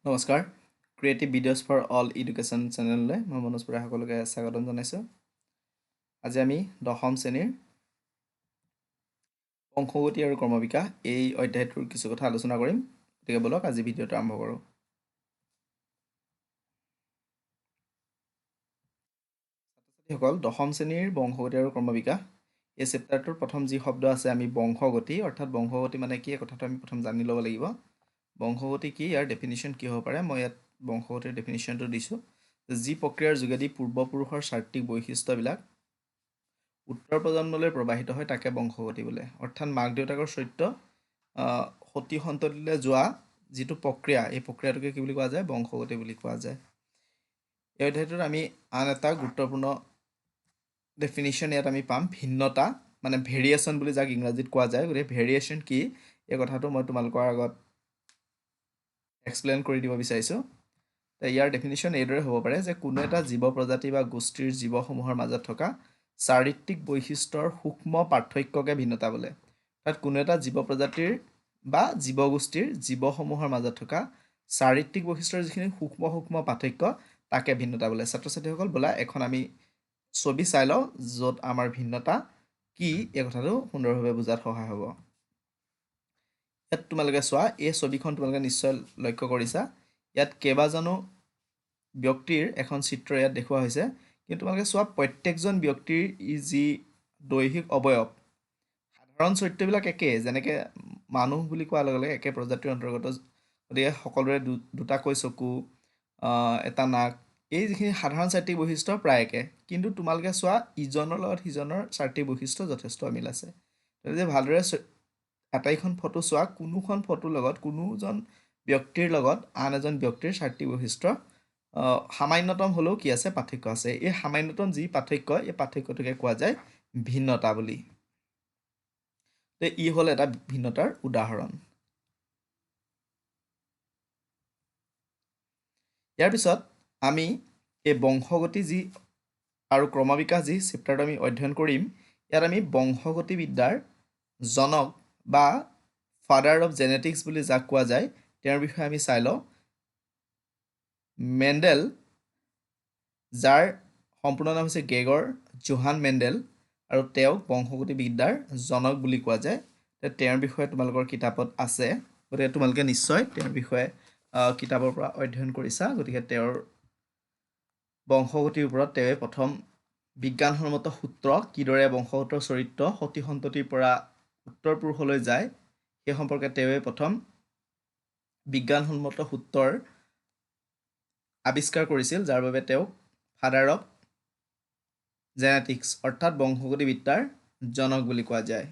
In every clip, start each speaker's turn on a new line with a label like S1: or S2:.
S1: নমস্কাৰ creative videos for all education চেনেললৈ মই মনোজ বৰাই সকলোকে স্বাগতম জনাইছোঁ। আজি আমি 10ম শ্ৰেণীৰ বংশগতি আৰু ক্ৰমবিকাশ এই অধ্যায়টোৰ কিছু কথা আলোচনা কৰিম। গতিকে বলক আজি ভিডিঅ'টো আৰম্ভ কৰোঁ। ছাত্ৰ-ছাত্ৰীসকল 10ম শ্ৰেণীৰ বংশগতি আৰু ক্ৰমবিকাশ এই চেপ্টাৰটোৰ প্ৰথম যি শব্দ আছে আমি বংশগতি অৰ্থাৎ বংশগতি মানে কি এই কথাটো আমি প্ৰথম জানি ল'ব লাগিব। বংশগতি কি ইয়াৰ ডেফিনিশ্যন কি হ'ব পাৰে মই ইয়াত বংশগতিৰ ডেফিনিশ্যনটো দিছোঁ। যি প্ৰক্ৰিয়াৰ যোগেদি পূৰ্বপুৰুষৰ চাৰিত্ৰিক বৈশিষ্ট্যবিলাক উত্তৰ প্ৰজন্মলৈ প্ৰবাহিত হয় তাকে বংশগতি বোলে। অৰ্থাৎ মাক দেউতাকৰ চৰিত্ৰ সতি সন্ততিলৈ যোৱা যিটো প্ৰক্ৰিয়া এই প্ৰক্ৰিয়াটোকে কি বুলি কোৱা যায় বংশগতি বুলি কোৱা যায়। এই অধ্যায়টোত আমি আন এটা গুৰুত্বপূৰ্ণ ডেফিনিশ্যন ইয়াত আমি পাম ভিন্নতা মানে ভেৰিয়েশ্যন বুলি যাক ইংৰাজীত কোৱা যায়। গতিকে ভেৰিয়েশ্যন কি এই কথাটো মই তোমালোকৰ আগত এক্সপ্লেইন কৰি দিব বিচাৰিছোঁ। ইয়াৰ ডেফিনিশ্যন এইদৰে হ'ব পাৰে যে কোনো এটা জীৱ প্ৰজাতি বা গোষ্ঠীৰ জীৱসমূহৰ মাজত থকা চাৰিত্ৰিক বৈশিষ্ট্যৰ সূক্ষ্ম পাৰ্থক্যকে ভিন্নতা বোলে। অৰ্থাৎ কোনো এটা জীৱ প্ৰজাতিৰ বা জীৱগোষ্ঠীৰ জীৱসমূহৰ মাজত থকা চাৰিত্ৰিক বৈশিষ্ট্যৰ যিখিনি সূক্ষ্ম পাৰ্থক্য তাকে ভিন্নতা বোলে। ছাত্ৰ ছাত্ৰীসকল ব'লা এখন আমি ছবি চাই লওঁ য'ত আমাৰ ভিন্নতা কি এই কথাটো সুন্দৰভাৱে বুজাত সহায় হ'ব। ইয়াত তোমালোকে চোৱা এই ছবিখন তোমালোকে নিশ্চয় লক্ষ্য কৰিছা। ইয়াত কেইবাজনো ব্যক্তিৰ এখন চিত্ৰ ইয়াত দেখুওৱা হৈছে। কিন্তু তোমালোকে চোৱা প্ৰত্যেকজন ব্যক্তিৰ যি দৈহিক অৱয়ৱ সাধাৰণ চৰিত্ৰবিলাক একেই, যেনেকৈ মানুহ বুলি কোৱাৰ লগে লগে একে প্ৰজাতিৰ অন্তৰ্গত, গতিকে সকলোৰে দুটাকৈ চকু এটা নাক এই যিখিনি সাধাৰণ চাৰিত্ৰিক বৈশিষ্ট্য প্ৰায় একে। কিন্তু তোমালোকে চোৱা ইজনৰ লগত সিজনৰ চাৰিত্ৰিক বৈশিষ্ট্য যথেষ্ট অমিল আছে। গতিকে ভালদৰে আটাইখন ফটো চোৱা কোনোখন ফটোৰ লগত কোনোজন ব্যক্তিৰ লগত আন এজন ব্যক্তিৰ চাৰিত্ৰিক বৈশিষ্ট্য সামান্যতম হ'লেও কি আছে পাৰ্থক্য আছে। এই সামান্যতম যি পাৰ্থক্য এই পাৰ্থক্যটোকে কোৱা যায় ভিন্নতা বুলি। ই হ'ল এটা ভিন্নতাৰ উদাহৰণ। ইয়াৰ পিছত আমি এই বংশগতি যি আৰু ক্ৰমবিকাশ যি চেপ্টাৰটো আমি অধ্যয়ন কৰিম, ইয়াত আমি বংশগতিবিদ্যাৰ জনক বা ফাদাৰ অফ জেনেটিক্স বুলি যাক কোৱা যায় তেওঁৰ বিষয়ে আমি চাই লওঁ। মেণ্ডেল, যাৰ সম্পূৰ্ণ নাম হৈছে গ্ৰেগৰ জোহান মেণ্ডেল আৰু তেওঁক বংশগতিবিদ্যাৰ জনক বুলি কোৱা যায়। তেওঁৰ বিষয়ে তোমালোকৰ কিতাপত আছে, গতিকে তোমালোকে নিশ্চয় তেওঁৰ বিষয়ে কিতাপৰ পৰা অধ্যয়ন কৰিছা। গতিকে তেওঁৰ বংশগতিৰ ওপৰত তেওঁৱে প্ৰথম বিজ্ঞানসন্মত সূত্ৰ কিদৰে বংশগতৰ চৰিত্ৰ সতি সন্ততিৰ পৰা উত্তৰ পুৰুষলৈ যায় সেই সম্পৰ্কে তেওঁৱে প্ৰথম বিজ্ঞানসন্মত সূত্ৰৰ আৱিষ্কাৰ কৰিছিল, যাৰ বাবে তেওঁক ফাদাৰ অফ জেনেটিক্স অৰ্থাৎ বংশগতিবিদ্যাৰ জনক বুলি কোৱা যায়।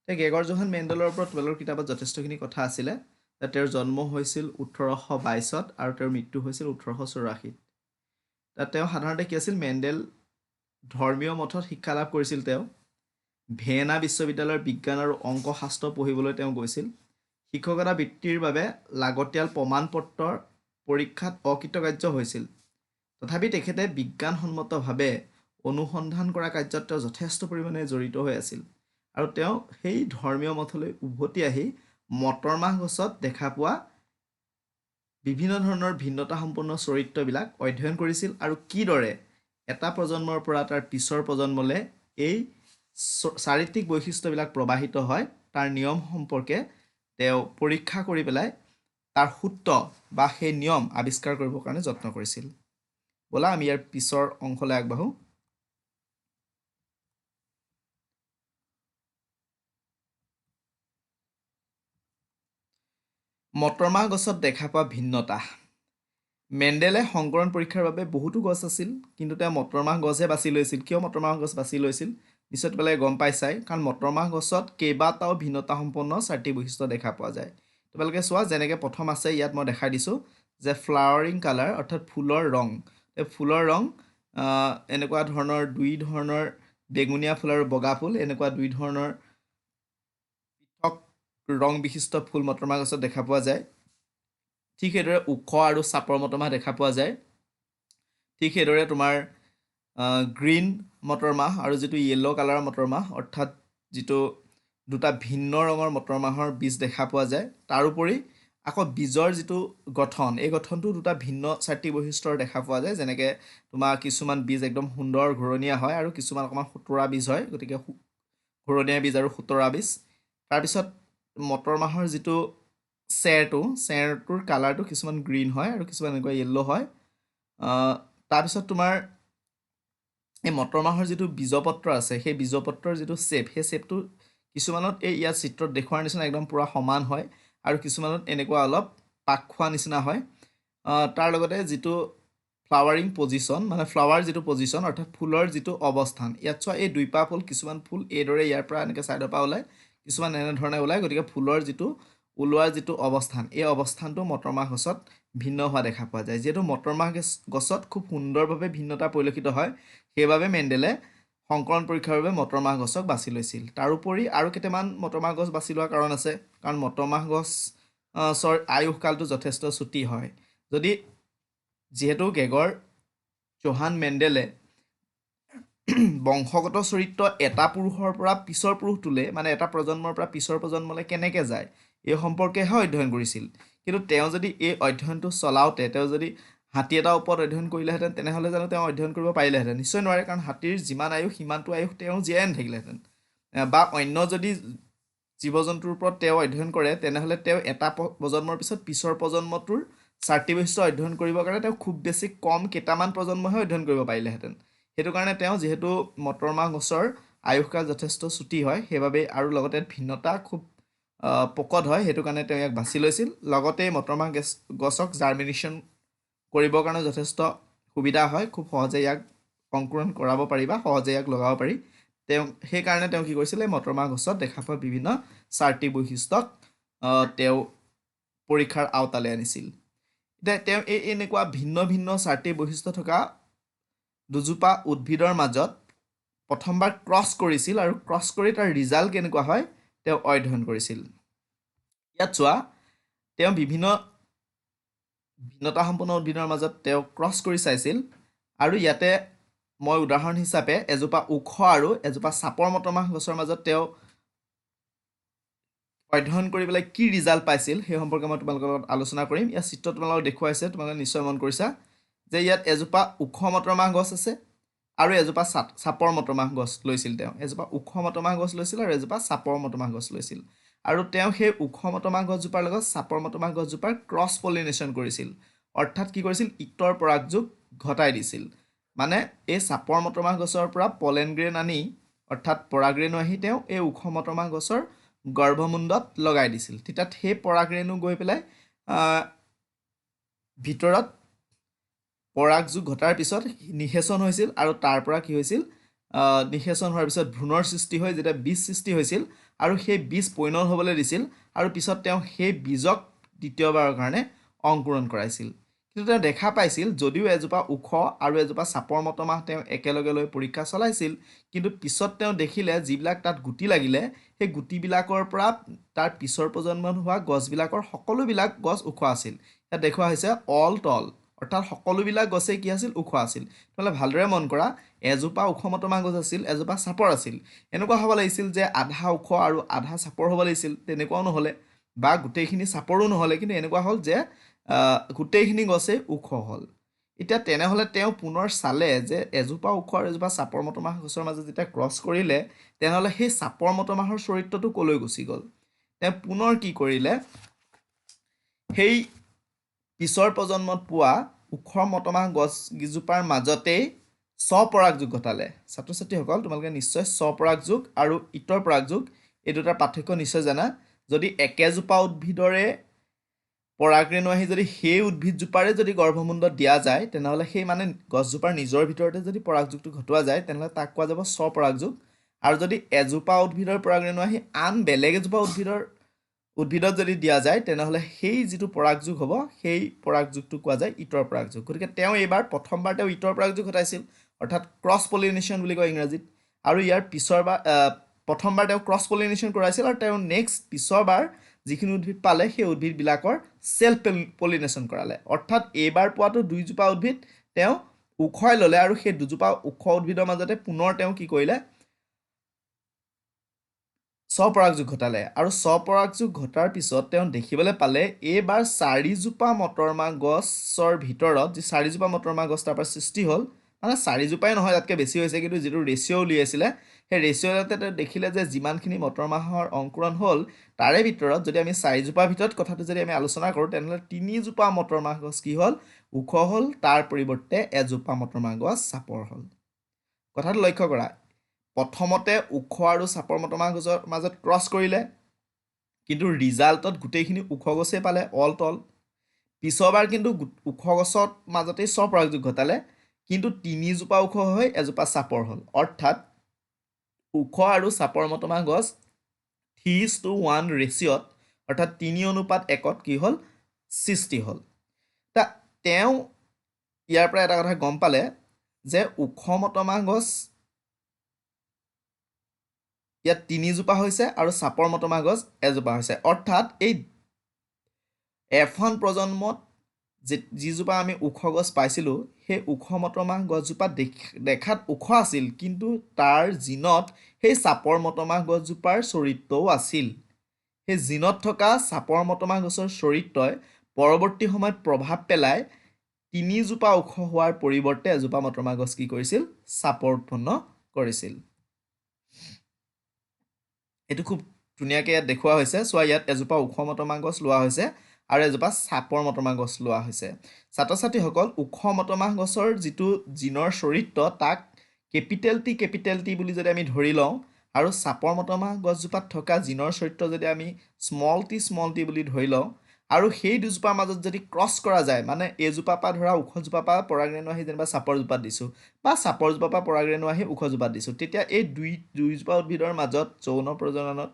S1: গ্ৰেগৰ জোহান মেণ্ডেলৰ ওপৰত তোমালোকৰ কিতাপত যথেষ্টখিনি কথা আছিলে। তেওঁৰ জন্ম হৈছিল 1822 আৰু তেওঁৰ মৃত্যু হৈছিল 1884। তেওঁ সাধাৰণতে কি আছিল, মেণ্ডেল ধৰ্মীয় মঠত শিক্ষা লাভ কৰিছিল। তেওঁ ভিয়েনা বিশ্ববিদ্যালয়ৰ বিজ্ঞান আৰু অংক শাস্ত্ৰ পঢ়িবলৈ তেওঁ গৈছিল। শিক্ষকতা বৃত্তিৰ বাবে লাগতিয়াল প্ৰমাণ পত্ৰৰ পৰীক্ষাত অকৃতকাৰ্য হৈছিল। তথাপি তেখেতে বিজ্ঞানসন্মতভাৱে অনুসন্ধান কৰা কাৰ্যত তেওঁ যথেষ্ট পৰিমাণে জড়িত হৈ আছিল আৰু তেওঁ সেই ধৰ্মীয় মঠলৈ উভতি আহি মটৰমাহ গছত দেখা পোৱা বিভিন্ন ধৰণৰ ভিন্নতা সম্পন্ন চৰিত্ৰবিলাক অধ্যয়ন কৰিছিল আৰু কিদৰে এটা প্ৰজন্মৰ পৰা তাৰ পিছৰ প্ৰজন্মলৈ এই চাৰিত্ৰিক বৈশিষ্ট্যবিলাক প্ৰবাহিত হয় তাৰ নিয়ম সম্পৰ্কে তেওঁ পৰীক্ষা কৰি পেলাই তাৰ সূত্ৰ বা সেই নিয়ম আৱিষ্কাৰ কৰিবৰ কাৰণে যত্ন কৰিছিল। ব'লা আমি ইয়াৰ পিছৰ অংশলৈ আগবাঢ়োঁ। মটৰমাহ গছত দেখা পোৱা ভিন্নতা। মেণ্ডেলে সংকৰণ পৰীক্ষাৰ বাবে বহুতো গছ আছিল, কিন্তু তেওঁ মটৰমাহ গছহে বাছি লৈছিল। কিয় মটৰমাহ গছ বাছি লৈছিল নিশ্চয় তোমালোকে গম পাইছাই, কাৰণ মটৰমাহ গছত কেইবাটাও ভিন্নতা সম্পন্ন চাৰিত্ৰিক বৈশিষ্ট্য দেখা পোৱা যায়। তোমালোকে চোৱা, যেনেকৈ প্ৰথম আছে ইয়াত মই দেখাই দিছোঁ যে ফ্লাৱাৰিং কালাৰ অৰ্থাৎ ফুলৰ ৰং। ফুলৰ ৰং এনেকুৱা ধৰণৰ দুই ধৰণৰ বেঙুনীয়া ফুল আৰু বগা ফুল, এনেকুৱা দুই ধৰণৰ পৃথক ৰং বিশিষ্ট ফুল মটৰমাহ গছত দেখা পোৱা যায়। ঠিক সেইদৰে ওখ আৰু চাপৰ মটৰমাহ দেখা পোৱা যায়। ঠিক সেইদৰে তোমাৰ গ্ৰীণ মটৰমাহ আৰু যিটো য়েল্ল' কালাৰৰ মটৰমাহ অৰ্থাৎ যিটো দুটা ভিন্ন ৰঙৰ মটৰমাহৰ বীজ দেখা পোৱা যায়। তাৰোপৰি আকৌ বীজৰ যিটো গঠন এই গঠনটো দুটা ভিন্ন চাৰ্টি বৈশিষ্ট্যৰ দেখা পোৱা যায় যেনেকৈ তোমাৰ কিছুমান বীজ একদম সুন্দৰ ঘূৰণীয়া হয় আৰু কিছুমান অকণমান সুতৰা বীজ হয় গতিকে ঘূৰণীয়া বীজ আৰু সুতৰা বীজ তাৰপিছত মটৰ মাহৰ যিটো চেৰটোৰ কালাৰটো কিছুমান গ্ৰীণ হয় আৰু কিছুমান এনেকুৱা য়েল্ল' হয় তাৰপিছত তোমাৰ এই মটৰ মাহৰ যিটো বীজপত্ৰ আছে সেই বীজপত্ৰৰ যিটো শ্বেপ সেই শ্বেপটো কিছুমানত এই ইয়াত চিত্ৰত দেখুওৱাৰ নিচিনা একদম পূৰা সমান হয় আৰু কিছুমানত এনেকুৱা অলপ পাক খোৱা নিচিনা হয় তাৰ লগতে যিটো ফ্লাৱাৰিং পজিশ্যন মানে ফ্লাৱাৰ যিটো পজিশ্যন অৰ্থাৎ ফুলৰ যিটো অৱস্থান ইয়াত চোৱা এই দুইপাহ ফুল কিছুমান ফুল এইদৰে ইয়াৰ পৰা এনেকৈ ছাইডৰ পৰা ওলায় কিছুমান এনেধৰণে ওলায় গতিকে ফুলৰ যিটো ওলোৱাৰ যিটো অৱস্থান এই অৱস্থানটো মটৰমাহ গছত ভিন্ন হোৱা দেখা পোৱা যায় যিহেতু মটৰমাহ গছত খুব সুন্দৰভাৱে ভিন্নতা পৰিলক্ষিত হয় সেইবাবে মেণ্ডেলে সংকৰণ পৰীক্ষাৰ বাবে মটৰমাহ গছক বাছি লৈছিল তাৰোপৰি আৰু কেইটামান মটৰমাহ গছ বাছি লোৱাৰ কাৰণ আছে কাৰণ মটৰমাহ গছৰ আয়ুসকালটো যথেষ্ট চুটি হয় যদি যিহেতু গেগৰ জোহান মেণ্ডেলে বংশগত চৰিত্ৰ এটা পুৰুষৰ পৰা পিছৰ পুৰুষটোলৈ মানে এটা প্ৰজন্মৰ পৰা পিছৰ প্ৰজন্মলৈ কেনেকৈ যায় এই সম্পৰ্কেহে অধ্যয়ন কৰিছিল কিন্তু তেওঁ যদি এই অধ্যয়নটো চলাওঁতে তেওঁ যদি হাতী এটাৰ ওপৰত অধ্যয়ন কৰিলেহেঁতেন তেনেহ'লে জানো তেওঁ অধ্যয়ন কৰিব পাৰিলেহেঁতেন নিশ্চয় নোৱাৰে কাৰণ হাতীৰ যিমান আয়ুস সিমানটো আয়ুস তেওঁ জীয়াই নাথাকিলেহেঁতেন বা অন্য যদি জীৱ জন্তুৰ ওপৰত তেওঁ অধ্যয়ন কৰে তেনেহ'লে তেওঁ এটা প্ৰজন্মৰ পিছত পিছৰ প্ৰজন্মটোৰ চাৰ্টি বৈশিষ্ট্য অধ্যয়ন কৰিবৰ কাৰণে তেওঁ খুব বেছি কম কেইটামান প্ৰজন্মহে অধ্যয়ন কৰিব পাৰিলেহেঁতেন সেইটো কাৰণে তেওঁ যিহেতু মটৰমাহ গছৰ আয়ুসকাল যথেষ্ট চুটি হয় সেইবাবে আৰু লগতে ভিন্নতা খুব প্ৰকট হয় সেইটো কাৰণে তেওঁ ইয়াক বাছি লৈছিল লগতে মটৰমাহ গছক জাৰ্মিনেশ্যন কৰিবৰ কাৰণে যথেষ্ট সুবিধা হয় খুব সহজে ইয়াক অংকুৰণ কৰাব পাৰি বা সহজে ইয়াক লগাব পাৰি তেওঁ সেইকাৰণে তেওঁ কি কৰিছিলে মটৰমাহ গছত দেখা পোৱা বিভিন্ন চাৰ্টি বৈশিষ্ট্যক তেওঁ পৰীক্ষাৰ আওতালৈ আনিছিল এতিয়া তেওঁ এনেকুৱা ভিন্ন ভিন্ন চাৰ্টি বৈশিষ্ট্য থকা দুজোপা উদ্ভিদৰ মাজত প্ৰথমবাৰ ক্ৰছ কৰিছিল আৰু ক্ৰছ কৰি তাৰ ৰিজাল্ট কেনেকুৱা হয় তেওঁ অধ্যয়ন কৰিছিল ইয়াত চোৱা তেওঁ ভিন্নতাসম্পন্ন উদ্ভিদৰ মাজত তেওঁ ক্ৰছ কৰি চাইছিল আৰু ইয়াতে মই উদাহৰণ হিচাপে এজোপা ওখ আৰু এজোপা চাপৰ মটৰমাহ গছৰ মাজত তেওঁ অধ্যয়ন কৰি পেলাই কি ৰিজাল্ট পাইছিল সেই সম্পৰ্কে মই তোমালোকৰ লগত আলোচনা কৰিম ইয়াত চিত্ৰ তোমালোকক দেখুৱাইছে তোমালোকে নিশ্চয় মন কৰিছা যে ইয়াত এজোপা ওখ মটৰমাহ গছ আছে আৰু এজোপা চাপৰ মটৰমাহ গছ লৈছিল তেওঁ এজোপা ওখ মটৰমাহ গছ লৈছিল আৰু এজোপা চাপৰ মটৰমাহ গছ লৈছিল আৰু তেওঁ সেই ওখ মটৰমাহ গছজোপাৰ লগত চাপৰ মটৰমাহ গছজোপাৰ ক্ৰছ পলিনেশ্যন কৰিছিল অৰ্থাৎ কি কৰিছিল ইক্তৰ পৰাগযোগ ঘটাই দিছিল মানে এই চাপৰ মটৰমাহ গছৰ পৰা পলেন গ্ৰেইন আনি অৰ্থাৎ পৰাগৰেণু আহি তেওঁ এই ওখ মটৰমাহ গছৰ গৰ্ভমুণ্ডত লগাই দিছিল তেতিয়া সেই পৰাগৰেণু গৈ পেলাই ভিতৰত পৰাগযোগ ঘটাৰ পিছত নিষেচন হৈছিল আৰু তাৰ পৰা কি হৈছিল নিষেচন হোৱাৰ পিছত ভ্ৰূণৰ সৃষ্টি হৈ যেতিয়া বীজ সৃষ্টি হৈছিল আৰু সেই বীজ পৰিণত হ'বলৈ দিছিল আৰু পিছত তেওঁ সেই বীজক দ্বিতীয়বাৰৰ কাৰণে অংকুৰণ কৰাইছিল কিন্তু তেওঁ দেখা পাইছিল যদিও এজোপা ওখ আৰু এজোপা চাপৰ মটৰমাহ তেওঁ একেলগে লৈ পৰীক্ষা চলাইছিল কিন্তু পিছত তেওঁ দেখিলে যিবিলাক তাত গুটি লাগিলে সেই গুটিবিলাকৰ পৰা তাৰ পিছৰ প্ৰজন্মত হোৱা গছবিলাকৰ সকলোবিলাক গছ ওখ আছিল ইয়াত দেখুওৱা হৈছে অল টল অৰ্থাৎ সকলোবিলাক গছেই কি আছিল ওখ আছিল তোমালোকে ভালদৰে মন কৰা এজোপা ওখ মটৰমাহ গছ আছিল এজোপা চাপৰ আছিল এনেকুৱা হ'ব লাগিছিল যে আধা ওখ আৰু আধা চাপৰ হ'ব লাগিছিল তেনেকুৱাও নহ'লে বা গোটেইখিনি চাপৰো নহ'লে কিন্তু এনেকুৱা হ'ল যে গোটেইখিনি গছেই ওখ হ'ল এতিয়া তেনেহ'লে তেওঁ পুনৰ চালে যে এজোপা ওখ আৰু এজোপা চাপৰ মটৰমাহ গছৰ মাজত যেতিয়া ক্ৰছ কৰিলে তেনেহ'লে সেই চাপৰ মটৰমাহৰ চৰিত্ৰটো ক'লৈ গুচি গ'ল তেওঁ পুনৰ কি কৰিলে সেই পিছৰ প্ৰজন্মত পোৱা ওখ মটৰমাহ গছকেইজোপাৰ মাজতেই স্বপৰাগযোগ ঘটালে ছাত্ৰ ছাত্ৰীসকল তোমালোকে নিশ্চয় স্বপৰাগযোগ আৰু ইতৰ পৰাগযোগ এই দুটাৰ পাৰ্থক্য নিশ্চয় জানা যদি একেজোপা উদ্ভিদৰে পৰাগৰেণু আহি যদি সেই উদ্ভিদজোপাৰে যদি গৰ্ভমুণ্ডত দিয়া যায় তেনেহ'লে সেই মানে গছজোপাৰ নিজৰ ভিতৰতে যদি পৰাগযোগটো ঘটোৱা যায় তেনেহ'লে তাক কোৱা যাব স্বপৰাগযোগ আৰু যদি এজোপা উদ্ভিদৰ পৰাগৰেণু আহি আন বেলেগ এজোপা উদ্ভিদত যদি দিয়া যায় তেনেহ'লে সেই যিটো পৰাগযোগ হ'ব সেই পৰাগযোগটো কোৱা যায় ইতৰ পৰাগযোগ গতিকে তেওঁ এইবাৰ প্ৰথমবাৰ তেওঁ ইতৰ পৰাগযোগ ঘটাইছিল অৰ্থাৎ ক্ৰছ পলিনেশ্যন বুলি কয় ইংৰাজীত আৰু ইয়াৰ প্ৰথমবাৰ তেওঁ ক্ৰছ পলিনেশ্যন কৰাইছিল আৰু তেওঁ নেক্সট পিছৰবাৰ যিখিনি উদ্ভিদ পালে সেই উদ্ভিদবিলাকৰ চেল্ফ পলিনেশ্যন কৰালে অৰ্থাৎ এইবাৰ পোৱাটো দুইজোপা উদ্ভিদ তেওঁ উখুৱাই ল'লে আৰু সেই দুজোপা ওখ উদ্ভিদৰ মাজতে পুনৰ তেওঁ কি কৰিলে স্বপৰাগযোগ ঘটালে আৰু স্বপৰাগযোগ ঘটাৰ পিছত তেওঁ দেখিবলৈ পালে এইবাৰ 4জোপা মটৰমাহ গছৰ ভিতৰত যি 4জোপা মটৰমাহ গছ তাৰ পৰা সৃষ্টি হ'ল, মানে 4জোপাই নহয়, তাতকৈ বেছি হৈছে, কিন্তু যিটো ৰেচিঅ' উলিয়াইছিলে সেই ৰেচিঅ'তে তেওঁ দেখিলে যে যিমানখিনি মটৰমাহৰ অংকুৰণ হ'ল তাৰে ভিতৰত যদি আমি 4জোপাৰ ভিতৰত কথাটো যদি আমি আলোচনা কৰোঁ তেনেহ'লে 3জোপা মটৰমাহ গছ কি হ'ল, ওখ হ'ল, তাৰ পৰিৱৰ্তে এজোপা মটৰমাহ গছ চাপৰ হ'ল। কথাটো লক্ষ্য কৰা, প্ৰথমতে ওখ আৰু চাপৰ মটৰমাহ গছৰ মাজত ক্ৰছ কৰিলে, কিন্তু ৰিজাল্টত গোটেইখিনি ওখ গছেই পালে, অল তল। পিছৰবাৰ কিন্তু ওখ গছৰ মাজতেই স্বপৰাগযোগ ঘটালে, কিন্তু 3জোপা ওখ হৈ এজোপা চাপৰ হ'ল, অৰ্থাৎ ওখ আৰু চাপৰ মটৰমাহ গছ 3:1 ৰেচিঅ'ত, অৰ্থাৎ 3:1 কি হ'ল, সৃষ্টি হ'ল। তেওঁ ইয়াৰ পৰা এটা কথা গম পালে যে ওখ মটৰমাহ গছ ইয়াত 3জোপা হৈছে আৰু চাপৰ মটৰমাহ গছ এজোপা হৈছে, অৰ্থাৎ এই F1 প্ৰজন্মত যিজোপা আমি ওখ গছ পাইছিলোঁ সেই ওখ মটৰমাহ গছজোপা দেখাত ওখ আছিল, কিন্তু তাৰ জিনত সেই চাপৰ মটৰমাহ গছজোপাৰ চৰিত্ৰও আছিল। সেই জিনত থকা চাপৰ মটৰমাহ গছৰ চৰিত্ৰই পৰৱৰ্তী সময়ত প্ৰভাৱ পেলাই 3জোপা ওখ হোৱাৰ পৰিৱৰ্তে এজোপা মটৰমাহ গছ কি কৰিছিল, চাপৰ উৎপন্ন কৰিছিল। এইটো খুব ধুনীয়াকৈ ইয়াত দেখুওৱা হৈছে। চোৱা, ইয়াত এজোপা ওখ মটৰমাহ গছ লোৱা হৈছে আৰু এজোপা চাপৰ মটৰমাহ গছ লোৱা হৈছে। ছাত্ৰ ছাত্ৰীসকল, ওখ মটৰমাহ গছৰ যিটো জিনৰ চৰিত্ৰ তাক কেপিটেল টি বুলি যদি আমি ধৰি লওঁ, আৰু চাপৰ মটৰমাহ গছজোপাত থকা জিনৰ চৰিত্ৰ যদি আমি স্মল টি বুলি ধৰি লওঁ, আৰু সেই দুজোপাৰ মাজত যদি ক্ৰছ কৰা যায়, মানে এইজোপাৰ পৰা ধৰা ওখজোপাৰ পৰা পৰাগৰেণু আহি যেনিবা চাপৰজোপাত দিছোঁ, বা চাপৰজোপাৰ পৰা পৰাগৰেণু আহি ওখজোপাত দিছোঁ, তেতিয়া এই দুইজোপা উদ্ভিদৰ মাজত যৌন প্ৰজননত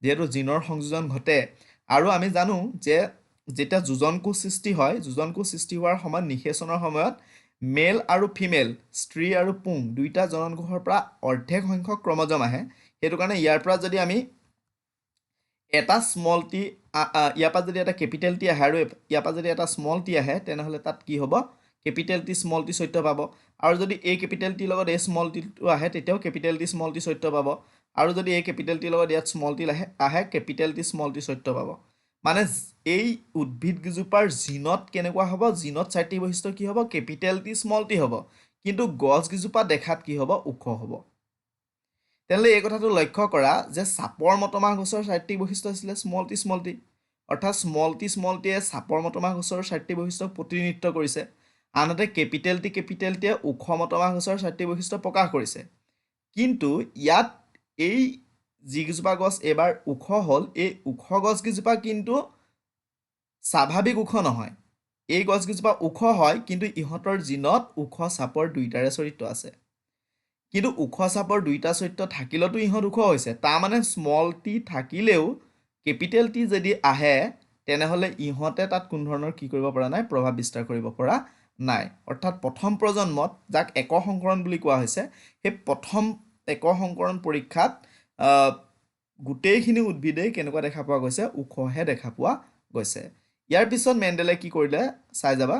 S1: যিহেতু জিনৰ সংযোজন ঘটে, আৰু আমি জানো যে যেতিয়া যোজন কোষ সৃষ্টি হয়, যোজন কোষ সৃষ্টি হোৱাৰ সময়ত নিষেচনৰ সময়ত মেল আৰু ফিমেল, স্ত্ৰী আৰু পুং দুইটা জনন কোষৰ পৰা অৰ্ধেক সংখ্যক ক্ৰমজম আহে। সেইটো কাৰণে ইয়াৰ পৰা যদি আমি এটা স্মল টি, ইয়াৰ পৰা যদি এটা কেপিটেল টি আহে আৰু ইয়াৰ পৰা যদি এটা স্মল টি আহে, তেনেহ'লে তাত কি হ'ব, কেপিটেল টি স্মল টি চৰিত্ৰ পাব। আৰু যদি এই কেপিটেল টিৰ লগত এই স্মল টিটো আহে, তেতিয়াও কেপিটেল টি স্মল টি চৰিত্ৰ পাব। আৰু যদি এই কেপিটেল টিৰ লগত ইয়াত স্মল টি আহে, কেপিটেল টি স্মল টি চৰিত্ৰ পাব। মানে এই উদ্ভিদকেইজোপাৰ জিনত কেনেকুৱা হ'ব, জিনত চাৰিটি বৈশিষ্ট্য কি হ'ব, কেপিটেল টি স্মল টি হ'ব, কিন্তু গছকেইজোপা দেখাত কি হ'ব, ওখ হ'ব। তেনেহ'লে এই কথাটো লক্ষ্য কৰা যে চাপৰ মটৰমাহ গছৰ চাৰিটি বৈশিষ্ট্য আছিলে স্মল টি, অৰ্থাৎ স্মল টিয়ে চাপৰ মটৰমাহ গছৰ চাৰিটি বৈশিষ্ট্যক প্ৰতিনিধিত্ব কৰিছে। আনহাতে কেপিটেল টিয়ে ওখ মটৰমাহ গছৰ চাৰিটি বৈশিষ্ট্য প্ৰকাশ কৰিছে। কিন্তু ইয়াত এই যিকেইজোপা গছ এইবাৰ ওখ হ'ল, এই ওখ গছকেইজোপা কিন্তু স্বাভাৱিক ওখ নহয়। এই গছকেইজোপা ওখ হয়, কিন্তু ইহঁতৰ জিনত ওখ চাপৰ দুইটাৰে চৰিত্ৰ আছে। কিন্তু ওখ চাপৰ দুইটা চৰিত্ৰ থাকিলেতো ইহঁত ওখ হৈছে, তাৰমানে স্মল টি থাকিলেও কেপিটেল টি যদি আহে, তেনেহ'লে ইহঁতে তাত কোনো ধৰণৰ কি কৰিব পৰা নাই, প্ৰভাৱ বিস্তাৰ কৰিব পৰা নাই। অৰ্থাৎ প্ৰথম প্ৰজন্মত, যাক এক সংকৰণ বুলি কোৱা হৈছে, সেই প্ৰথম এক সংকৰণ পৰীক্ষাত গোটেইখিনি উদ্ভিদেই কেনেকুৱা দেখা পোৱা গৈছে, ওখহে দেখা পোৱা গৈছে। ইয়াৰ পিছত মেণ্ডেলে কি কৰিলে চাই যাবা।